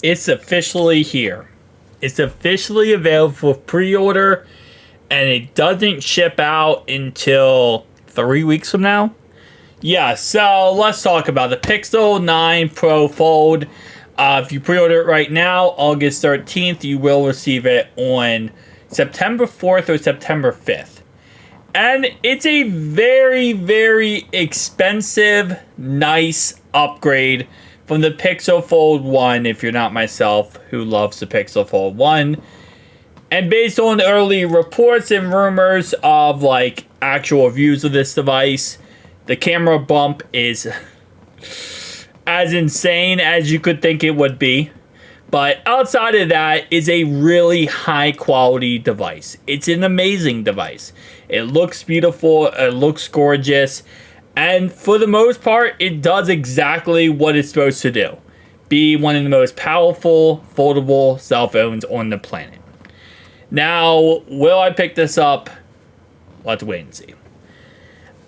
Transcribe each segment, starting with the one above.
It's officially here. It's officially available for pre-order, and it doesn't ship out until 3 weeks from now. Yeah, so let's talk about the Pixel 9 Pro Fold. If you pre-order it right now, August 13th, you will receive it on September 4th or September 5th. And it's a very, very expensive, nice upgrade from the Pixel Fold 1, if you're not myself, who loves the Pixel Fold 1. And based on early reports and rumors of like actual reviews of this device, the camera bump is as insane as you could think it would be. But outside of that, it's a really high quality device. It's an amazing device. It looks beautiful, it looks gorgeous, and for the most part, it does exactly what it's supposed to do. Be one of the most powerful foldable cell phones on the planet. Now, will I pick this up? Let's wait and see.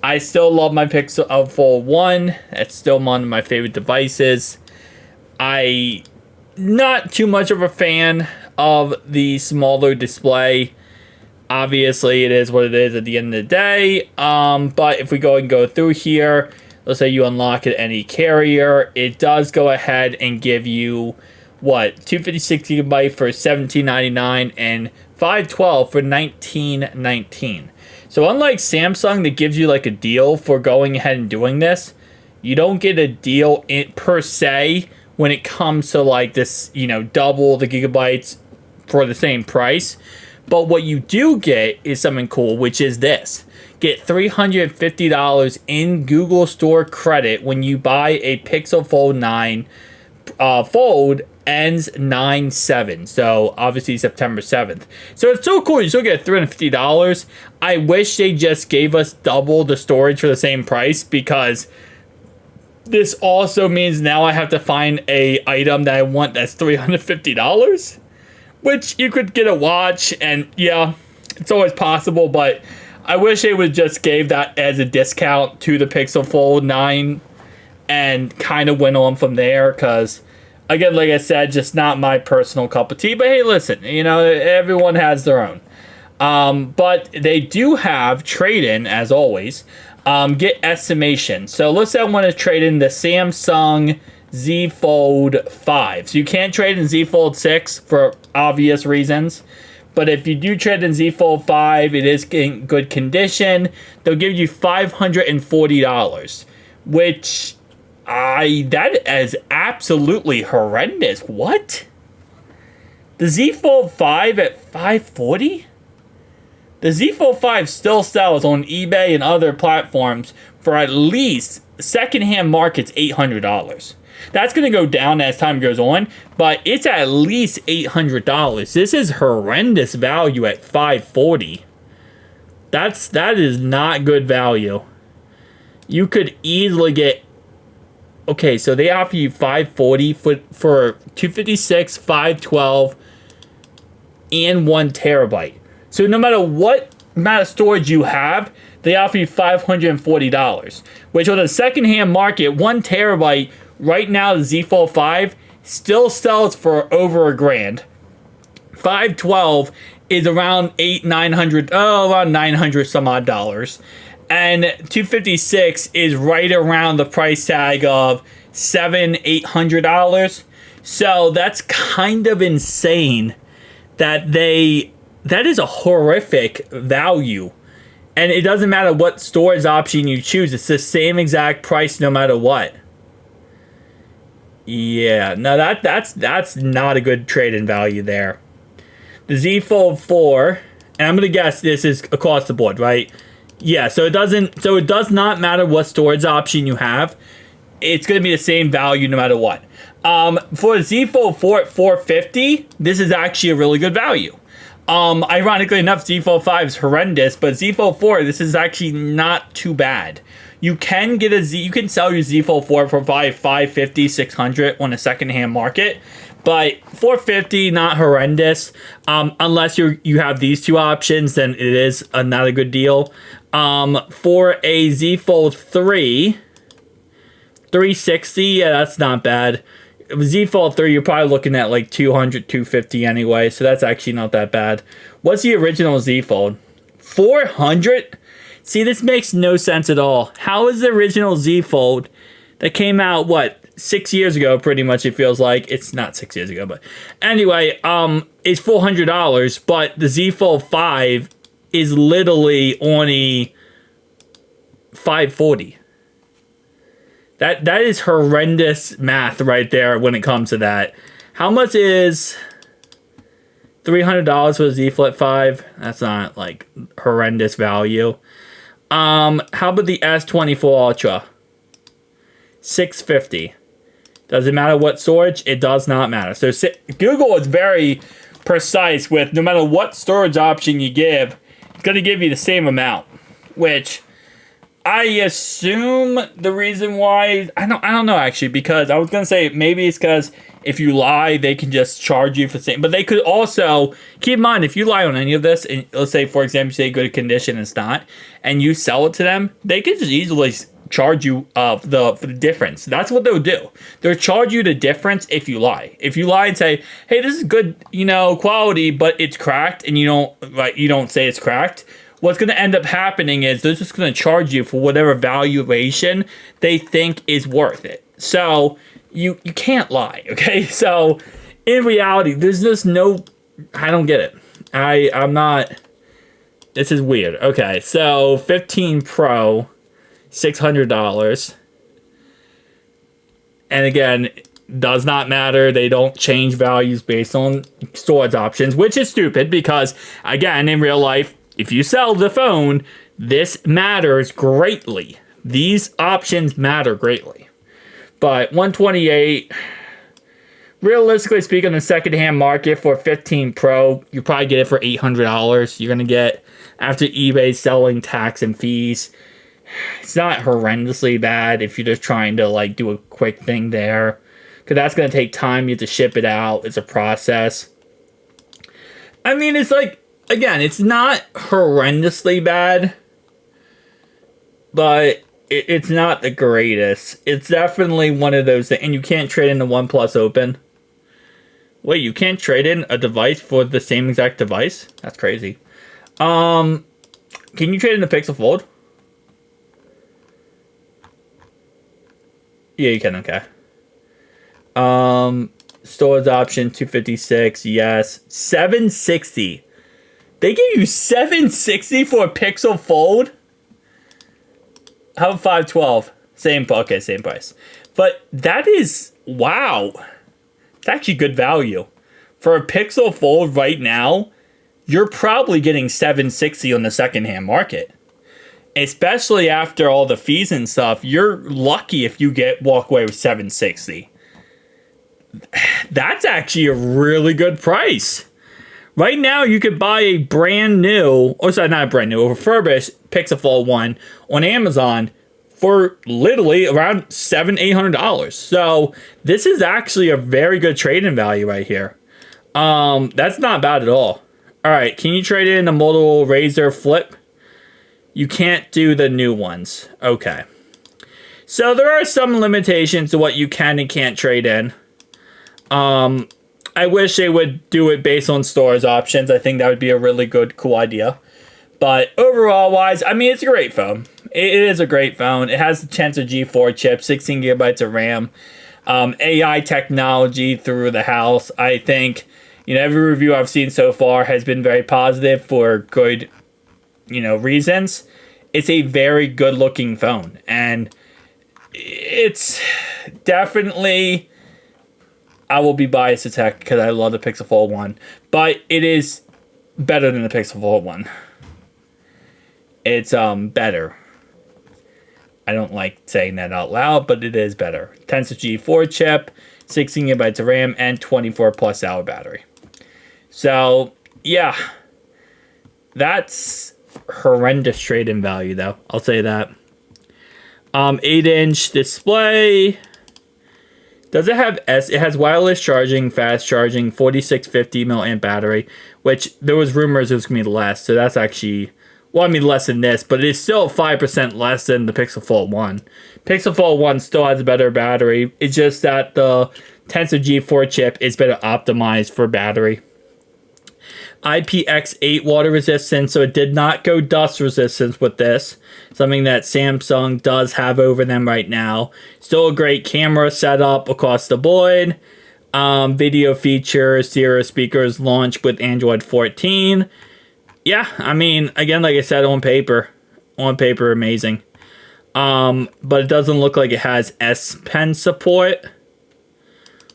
I still love my Pixel Fold 1. It's still one of my favorite devices. Not too much of a fan of the smaller display. Obviously, it is what it is at the end of the day. But if we go through here, let's say you unlock it any carrier, it does go ahead and give you, 256 gigabyte for $17.99 and 512 for $19.19. So unlike Samsung that gives you like a deal for going ahead and doing this, you don't get a deal per se when it comes to like this, double the gigabytes for the same price. But what you do get is something cool, which is this. Get $350 in Google Store credit when you buy a Pixel Fold 9 Fold ends 9/7. So obviously September 7th. So it's so cool. You still get $350. I wish they just gave us double the storage for the same price, because this also means now I have to find a item that I want that's $350, which you could get a watch, and yeah, it's always possible, but I wish they would just gave that as a discount to the Pixel Fold 9 and kind of went on from there, because again, like I said, just not my personal cup of tea. But hey, listen, everyone has their own. But they do have trade-in, as always. Get estimation. So let's say I want to trade in the Samsung Z Fold 5. So you can't trade in Z Fold 6 for obvious reasons. But if you do trade in Z Fold 5, it is in good condition. They'll give you $540, which that is absolutely horrendous. What? The Z Fold 5 at $540? The Z Fold 5 still sells on eBay and other platforms for at least, secondhand market's $800. That's going to go down as time goes on, but it's at least $800. This is horrendous value at $540. That is not good value. You could easily get, okay, so they offer you $540 for 256, 512, and 1 terabyte. So no matter what amount of storage you have, they offer you $540, which on the secondhand market, 1 terabyte, right now the Z Fold 5 still sells for over $1,000. 512 is around around 900 some odd dollars. And 256 is right around the price tag of $800. So that's kind of insane that that is a horrific value. And it doesn't matter what storage option you choose. It's the same exact price no matter what. Yeah, no, that's not a good trade-in value there. The Z Fold 4, and I'm going to guess this is across the board, right? Yeah, so it does not matter what storage option you have. It's going to be the same value no matter what. For the Z Fold 4 at $450, this is actually a really good value. Ironically enough, Z Fold 5 is horrendous, but Z Fold 4, this is actually not too bad. You can sell your Z Fold 4 for $550, $600 on a secondhand market, but $450, not horrendous. Unless you have these two options, then it is not a good deal. For a Z Fold 3, $360, yeah, that's not bad. Z Fold 3, you're probably looking at like 200, 250 anyway, so that's actually not that bad. What's the original Z Fold? 400? See, this makes no sense at all. How is the original Z Fold that came out, what, 6 years ago, pretty much it feels like. It's not 6 years ago, but anyway, it's $400, but the Z Fold 5 is literally only $540. That is horrendous math right there when it comes to that. How much is $300 for the Z Flip 5? That's not like horrendous value. How about the S24 Ultra? $650. Does it matter what storage? It does not matter. So Google is very precise with no matter what storage option you give, it's going to give you the same amount, which I assume the reason why, I don't know actually, because I was going to say maybe it's because if you lie, they can just charge you for the same. But they could also, keep in mind, if you lie on any of this, and let's say, for example, you say good condition and it's not, and you sell it to them, they could just easily charge you for the difference. That's what they'll do. They'll charge you the difference if you lie. If you lie and say, hey, this is good, quality, but it's cracked, and you don't say it's cracked, what's going to end up happening is they're just going to charge you for whatever valuation they think is worth it. So you can't lie, okay? So in reality, there's just no, I don't get it. I'm not, this is weird. Okay, so 15 Pro, $600. And again, does not matter. They don't change values based on storage options, which is stupid because, again, in real life, if you sell the phone, this matters greatly. These options matter greatly. But 128, realistically speaking, the secondhand market for 15 Pro, you probably get it for $800. You're going to get, after eBay selling tax and fees, it's not horrendously bad if you're just trying to do a quick thing there. Because that's going to take time. You have to ship it out. It's a process. I mean, it's again, it's not horrendously bad, but it's not the greatest. It's definitely one of those things, and you can't trade in the OnePlus Open. Wait, you can't trade in a device for the same exact device? That's crazy. Can you trade in the Pixel Fold? Yeah, you can, okay. Storage option, 256, yes. 760. They give you $760 for a Pixel Fold? How about 512? Same price. But that is, wow. It's actually good value. For a Pixel Fold right now, you're probably getting $760 on the secondhand market. Especially after all the fees and stuff, you're lucky if you walk away with $760. That's actually a really good price. Right now, you could buy a brand new, not a brand new, a refurbished Pixel Fold 1 on Amazon for literally around $700-800. So this is actually a very good trade-in value right here. That's not bad at all. All right, can you trade in a Motorola Razr Flip? You can't do the new ones. Okay. So there are some limitations to what you can and can't trade in. I wish they would do it based on storage options. I think that would be a really good, cool idea. But overall wise, I mean, it's a great phone. It is a great phone. It has the Tensor G4 chip, 16 gigabytes of RAM, AI technology through the house. I think, every review I've seen so far has been very positive for good, reasons. It's a very good looking phone. And it's definitely, I will be biased to tech because I love the Pixel Fold 1. But it is better than the Pixel Fold 1. It's better. I don't like saying that out loud, but it is better. Tensor G4 chip, 16 gigabytes of RAM, and 24 plus hour battery. So, yeah. That's horrendous trade-in value, though. I'll say that. 8-inch display. Does it have it has wireless charging, fast charging, 4650 milliamp battery, which there was rumors it was going to be less, so that's actually, less than this, but it is still 5% less than the Pixel Fold 1. Pixel Fold 1 still has a better battery. It's just that the Tensor G4 chip is better optimized for battery. IPX8 water resistance, so it did not go dust resistance with this. Something that Samsung does have over them right now. Still a great camera setup across the board. Video features, stereo speakers launched with Android 14. Yeah, I mean, again, like I said, on paper, amazing. But it doesn't look like it has S Pen support.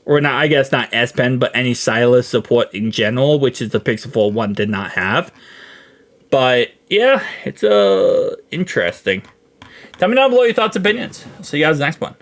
Or not, I guess not S Pen, but any stylus support in general, which is the Pixel Fold 1 did not have. But yeah, it's interesting. Tell me down below your thoughts and opinions. I'll see you guys in the next one.